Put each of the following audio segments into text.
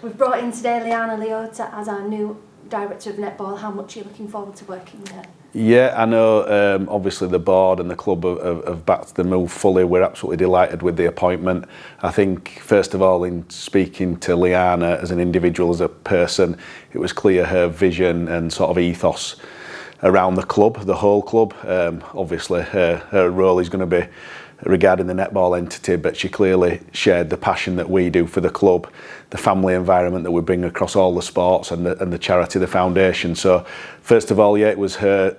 We've brought in today Liana Leota as our new Director of Netball. How much are you looking forward to working with her? Yeah, I know obviously the board and the club have backed the move fully. We're absolutely delighted with the appointment. I think, first of all, in speaking to Liana as an individual, as a person, it was clear her vision and sort of ethos around the club, the whole club. Obviously, her role is going to be regarding the netball entity, but she clearly shared the passion that we do for the club, the family environment that we bring across all the sports and the charity, the foundation. So first of all, yeah, it was her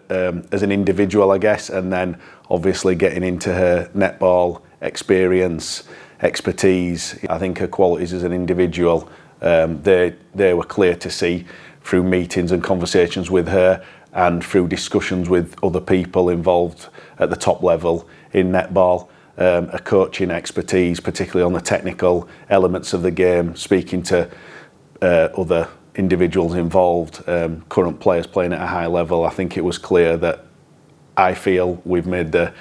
as an individual, I guess, and then obviously getting into her netball experience, expertise. I think her qualities as an individual, they were clear to see through meetings and conversations with her and through discussions with other people involved at the top level in netball. A coaching expertise, particularly on the technical elements of the game, speaking to other individuals involved, current players playing at a high level. I think it was clear that I feel we've made a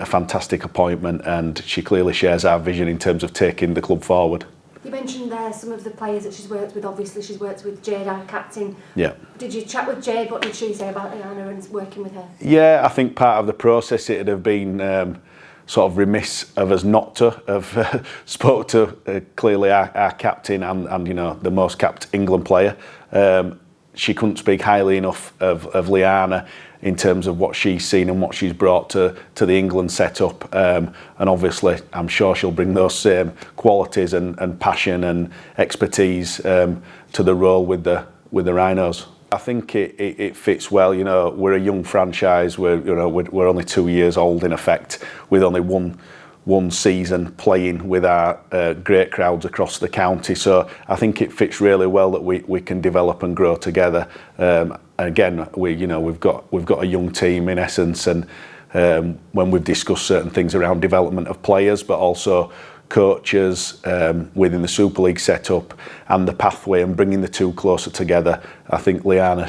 fantastic appointment, and she clearly shares our vision in terms of taking the club forward. You mentioned there some of the players that she's worked with. Obviously, she's worked with Jade, our captain. Yeah. Did you chat with Jade? What did she say about Liana and working with her? Yeah, I think part of the process, it'd have been sort of remiss of us not to have spoke to clearly our captain and you know, the most capped England player. She couldn't speak highly enough of Liana in terms of what she's seen and what she's brought to the England setup, and obviously I'm sure she'll bring those same qualities and passion and expertise to the role with the Rhinos. I think it fits well. You know, we're a young franchise. We're only 2 years old in effect, with only one season playing with our great crowds across the county. So I think it fits really well that we can develop and grow together. Again, we've got a young team in essence, and when we've discussed certain things around development of players, but also coaches within the Super League setup and the pathway and bringing the two closer together, I think Liana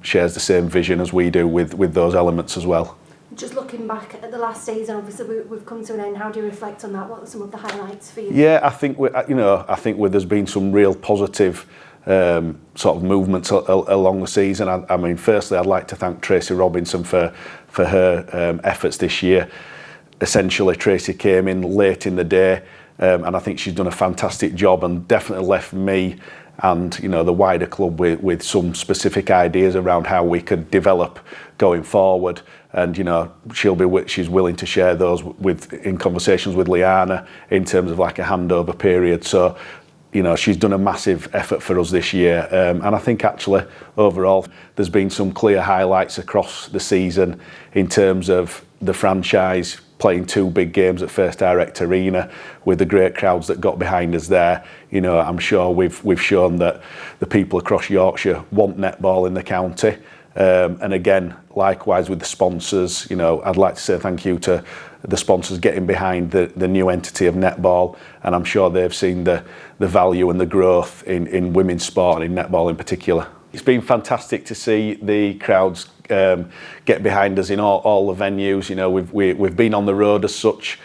shares the same vision as we do with those elements as well. Just looking back at the last season, obviously we've come to an end. How do you reflect on that? What are some of the highlights for you? Yeah, I think there's been some real positive sort of movements along the season. I mean, firstly, I'd like to thank Tracy Robinson for her efforts this year. Essentially, Tracy came in late in the day, and I think she's done a fantastic job and definitely left me and the wider club with some specific ideas around how we could develop going forward. And she's willing to share those in conversations with Liana in terms of like a handover period. So she's done a massive effort for us this year, and I think actually overall there's been some clear highlights across the season in terms of the franchise playing 2 big games at First Direct Arena with the great crowds that got behind us there. I'm sure we've shown that the people across Yorkshire want netball in the county. And again, likewise with the sponsors, I'd like to say thank you to the sponsors getting behind the new entity of netball, and I'm sure they've seen the value and the growth in women's sport and in netball in particular. It's been fantastic to see the crowds get behind us in all the venues. We've been on the road as such,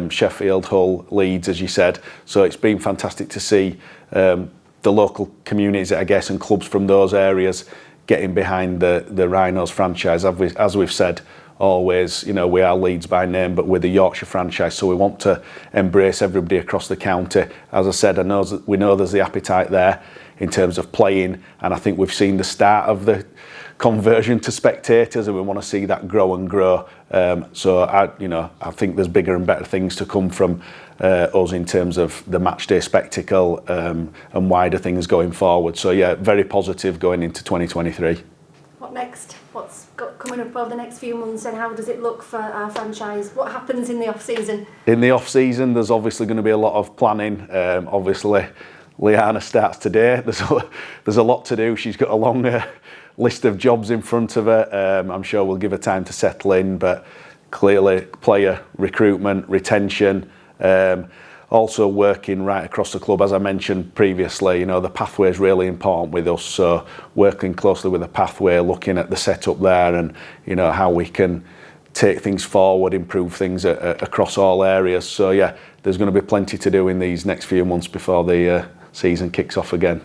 Sheffield, Hull, Leeds, as you said. So it's been fantastic to see the local communities, I guess, and clubs from those areas getting behind the Rhinos franchise. As we've said always, we are Leeds by name, but we're the Yorkshire franchise, so we want to embrace everybody across the county. As I said, we know there's the appetite there in terms of playing, and I think we've seen the start of the conversion to spectators, and we want to see that grow and grow. So I think there's bigger and better things to come from us in terms of the matchday spectacle and wider things going forward. So yeah, very positive going into 2023. What next? What's coming up over the next few months, and how does it look for our franchise? What happens in the off-season? In the off-season, there's obviously going to be a lot of planning. Obviously, Liana starts today. There's a lot to do. She's got a long list of jobs in front of her. I'm sure we'll give her time to settle in, but clearly player recruitment, retention, also working right across the club. As I mentioned previously, the pathway is really important with us, so working closely with the pathway, looking at the setup there and how we can take things forward, improve things across all areas. So yeah, there's going to be plenty to do in these next few months before the season kicks off again.